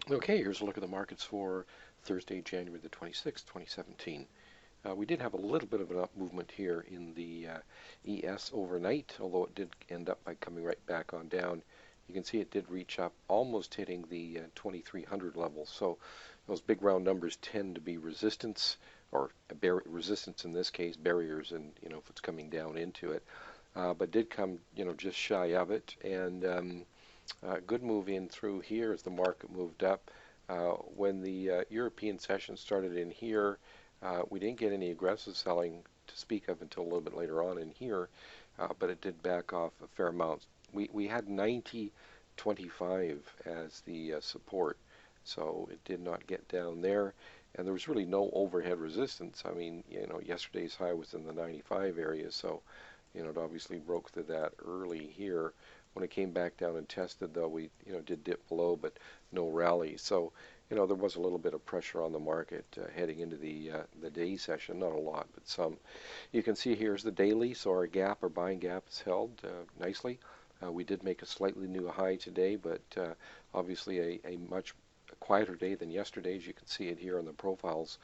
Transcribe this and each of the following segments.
Okay, here's a look at the markets for Thursday, January the 26th, 2017. We did have a little bit of an up movement here in the ES overnight, although it did end up by coming right back on down. You can see it did reach up, almost hitting the 2300 level. So those big round numbers tend to be resistance, or resistance in this case, barriers, and if it's coming down into it. But did come just shy of it, and good move in through here as the market moved up. When the European session started in here, we didn't get any aggressive selling to speak of until a little bit later on in here, but it did back off a fair amount. We had 90.25 as the support, so it did not get down there, and there was really no overhead resistance. I mean, yesterday's high was in the 95 area, so it obviously broke through that early here. When it came back down and tested, though, we did dip below, but no rally. So there was a little bit of pressure on the market heading into the day session. Not a lot, but some. You can see here's the daily, so our gap, our buying gap, is held nicely. We did make a slightly new high today, but obviously a much quieter day than yesterday. As you can see it here on the profiles,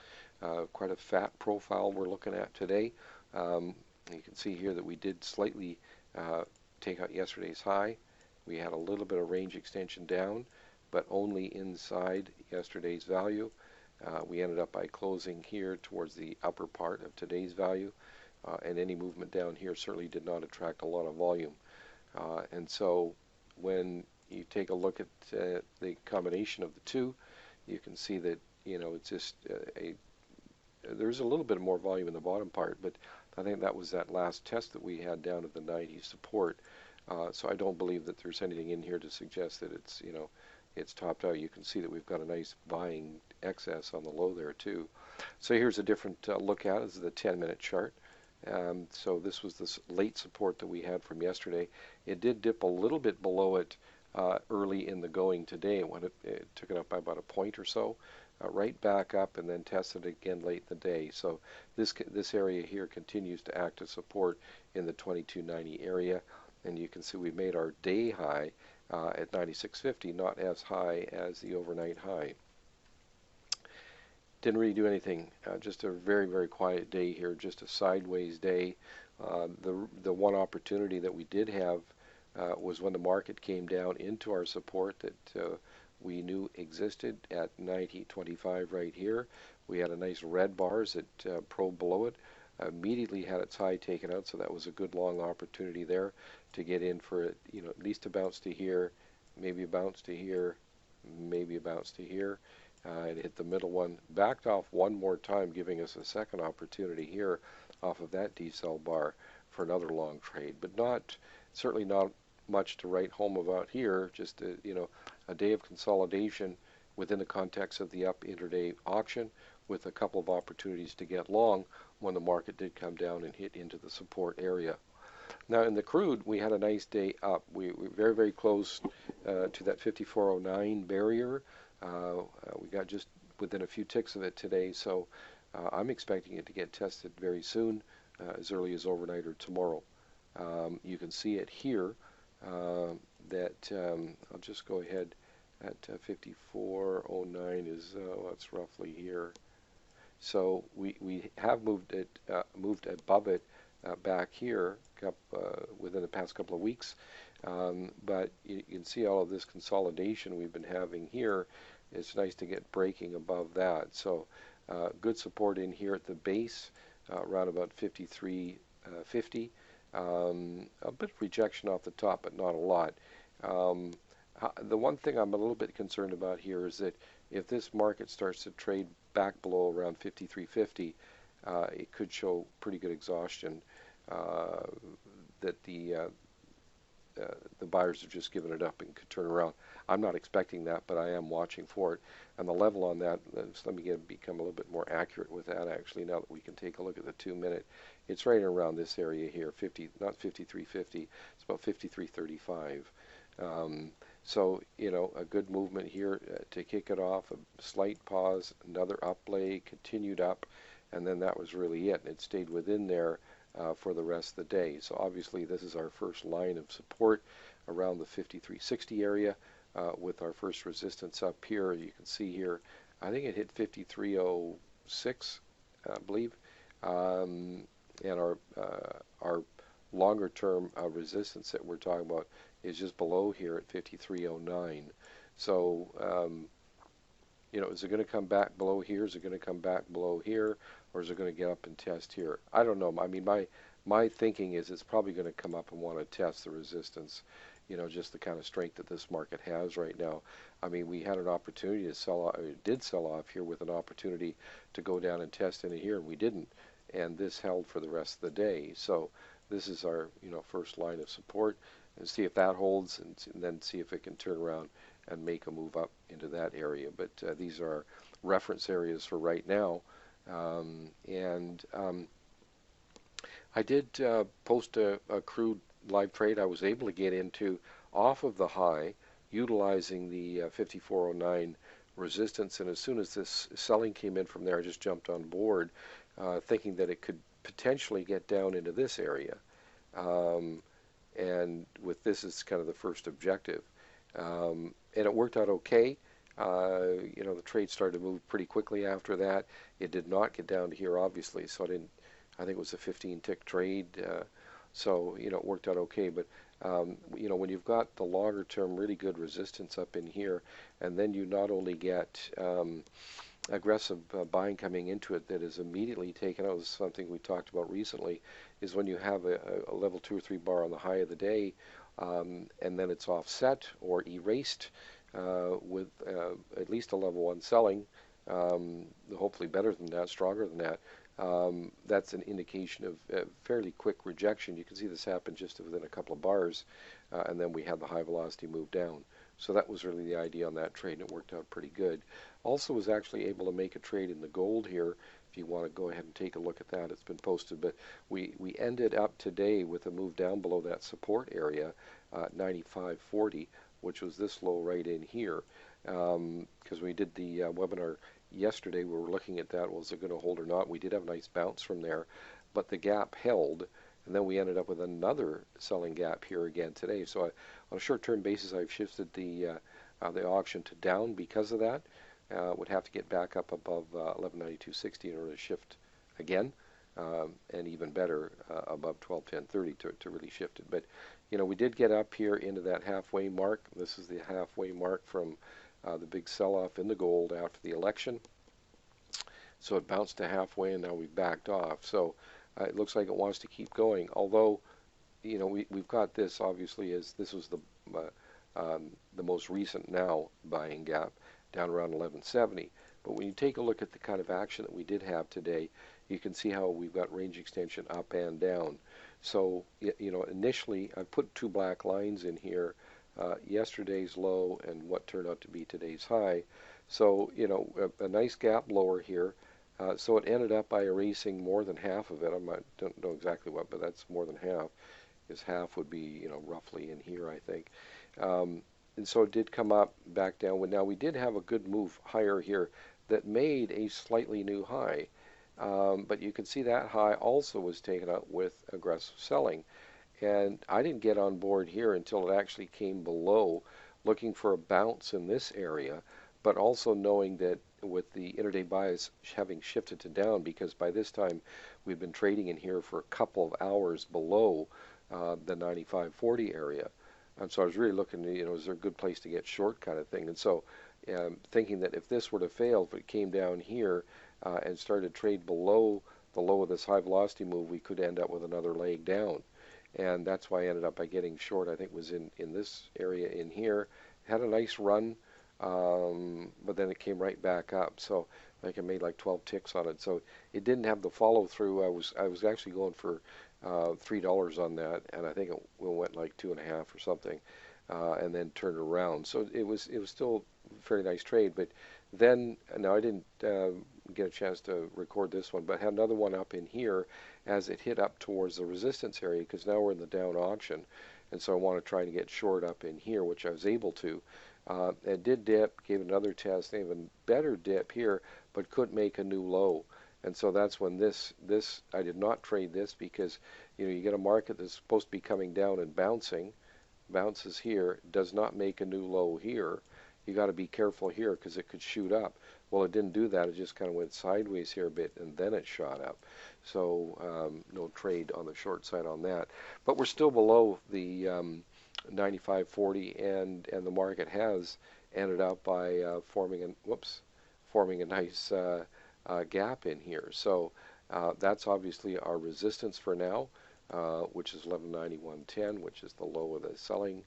quite a fat profile we're looking at today. You can see here that we did slightly take out yesterday's high. We had a little bit of range extension down, but only inside yesterday's value. We ended up by closing here towards the upper part of today's value, and any movement down here certainly did not attract a lot of volume. And so when you take a look at the combination of the two, you can see that it's just there's a little bit more volume in the bottom part, but I think that was that last test that we had down at the 90 support. So I don't believe that there's anything in here to suggest that it's topped out. You can see that we've got a nice buying excess on the low there too. So here's a different look at it. This is the 10-minute chart. So this was this late support that we had from yesterday. It did dip a little bit below it early in the going today. It took it up by about a point or so, right back up, and then tested again late in the day. So this area here continues to act as support in the 2290 area, and you can see we made our day high at 96.50, not as high as the overnight high. Didn't really do anything. Just a very, very quiet day here. Just a sideways day. The one opportunity that we did have was when the market came down into our support that we knew existed at 90.25 right here. We had a nice red bars that probed below it. Immediately had its high taken out, so that was a good long opportunity there to get in for it. At least a bounce to here, maybe a bounce to here, maybe a bounce to here. It hit the middle one, backed off one more time, giving us a second opportunity here off of that decel bar for another long trade, but certainly not much to write home about here. Just a day of consolidation within the context of the up intraday auction, with a couple of opportunities to get long when the market did come down and hit into the support area. Now in the crude, we had a nice day up. We were very, very close to that 5409 barrier. We got just within a few ticks of it today, so I'm expecting it to get tested very soon, as early as overnight or tomorrow. You can see it here that I'll just go ahead at 5409 is that's roughly here. So we have moved above it back here within the past couple of weeks, but you can see all of this consolidation we've been having here. It's nice to get breaking above that. So good support in here at the base, around about 53.50. A bit of rejection off the top, but not a lot. The one thing I'm a little bit concerned about here is that if this market starts to trade back below around 53.50, it could show pretty good exhaustion, that the buyers have just given it up and could turn around. I'm not expecting that, but I am watching for it. And the level on that, let me become a little bit more accurate with that actually, now that we can take a look at the 2-minute. It's right around this area here, not 53.50, it's about 53.35. So, a good movement here to kick it off, a slight pause, another up play, continued up, and then that was really it. It stayed within there for the rest of the day. So obviously this is our first line of support around the 53.60 area. with our first resistance up here. You can see here, I think it hit 53.06, I believe, and our longer term resistance that we're talking about is just below here at 53.09. So is it going to come back below here? Is it going to come back below here, or is it going to get up and test here? I don't know. I mean, my thinking is it's probably going to come up and want to test the resistance. Just the kind of strength that this market has right now. I mean, we had an opportunity to sell off, did sell off here with an opportunity to go down and test into here, and we didn't. And this held for the rest of the day. So this is our, first line of support, and see if that holds, and then see if it can turn around and make a move up into that area. But these are reference areas for right now. I did post a crude live trade I was able to get into off of the high, utilizing the 54.09 resistance. And as soon as this selling came in from there, I just jumped on board, thinking that it could potentially get down into this area. And with this as kind of the first objective. And it worked out okay. The trade started to move pretty quickly after that. It did not get down to here, obviously, so I think it was a 15-tick trade. So, it worked out okay. But, when you've got the longer term really good resistance up in here, and then you not only get aggressive buying coming into it that is immediately taken out, something we talked about recently, is when you have a level 2 or 3 bar on the high of the day, and then it's offset or erased with at least a level 1 selling, hopefully better than that, stronger than that. That's an indication of fairly quick rejection. You can see this happen just within a couple of bars, and then we had the high velocity move down. So that was really the idea on that trade, and it worked out pretty good. Also was actually able to make a trade in the gold here. If you want to go ahead and take a look at that, it's been posted. But we ended up today with a move down below that support area, 95.40, which was this low right in here. Because we did the webinar yesterday, we were looking at that, was it going to hold or not? We did have a nice bounce from there, but the gap held, and then we ended up with another selling gap here again today. So on a short-term basis, I've shifted the auction to down because of that. Would have to get back up above 1192.60 in order to shift again, and even better above 1210.30 to really shift it. But we did get up here into that halfway mark. This is the halfway mark from the big sell-off in the gold after the election. So it bounced to halfway, and now we've backed off. So it looks like it wants to keep going. Although, we've got this obviously as this was the most recent now buying gap down around 1170. But when you take a look at the kind of action that we did have today, you can see how we've got range extension up and down. So initially I put 2 black lines in here. Yesterday's low and what turned out to be today's high. So, a nice gap lower here. So it ended up by erasing more than half of it. Don't know exactly what, but that's more than half. Because half would be, roughly in here, I think. And so it did come up back down. Now we did have a good move higher here that made a slightly new high. But you can see that high also was taken out with aggressive selling. And I didn't get on board here until it actually came below, looking for a bounce in this area, but also knowing that with the intraday bias having shifted to down, because by this time we've been trading in here for a couple of hours below the 95.40 area. And so I was really looking, is there a good place to get short kind of thing? And so thinking that if this were to fail, if it came down here and started to trade below the low of this high velocity move, we could end up with another leg down. And that's why I ended up by getting short. I think it was in this area in here. Had a nice run, but then it came right back up. So I made like 12 ticks on it. So it didn't have the follow through. I was actually going for $3 on that, and I think it went like 2.5 or something, and then turned around. So it was still a fairly nice trade. But then now I didn't get a chance to record this one, but had another one up in here as it hit up towards the resistance area, because now we're in the down auction, and so I want to try to get short up in here, which I was able to. It did dip, gave another test, even better dip here, but couldn't make a new low. And so that's when this I did not trade this, because you get a market that's supposed to be coming down and bouncing, bounces here, does not make a new low here. You got to be careful here because it could shoot up. Well, it didn't do that. It just kind of went sideways here a bit, and then it shot up. So no trade on the short side on that. But we're still below the 95.40, and the market has ended up by forming a nice gap in here. So that's obviously our resistance for now, which is 1191.10, which is the low of the selling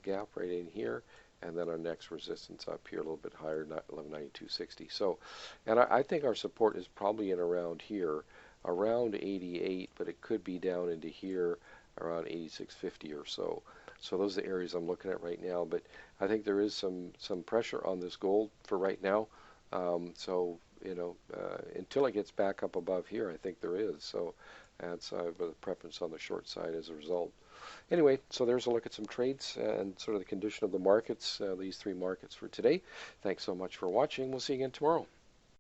gap right in here. And then our next resistance up here a little bit higher, 1192.60. So, and I think our support is probably in around here, around 88, but it could be down into here around 86.50 or so. So those are the areas I'm looking at right now. But I think there is some pressure on this gold for right now. So until it gets back up above here, I think there is. So that's a preference on the short side as a result. Anyway, so there's a look at some trades and sort of the condition of the markets, these three markets for today. Thanks so much for watching. We'll see you again tomorrow.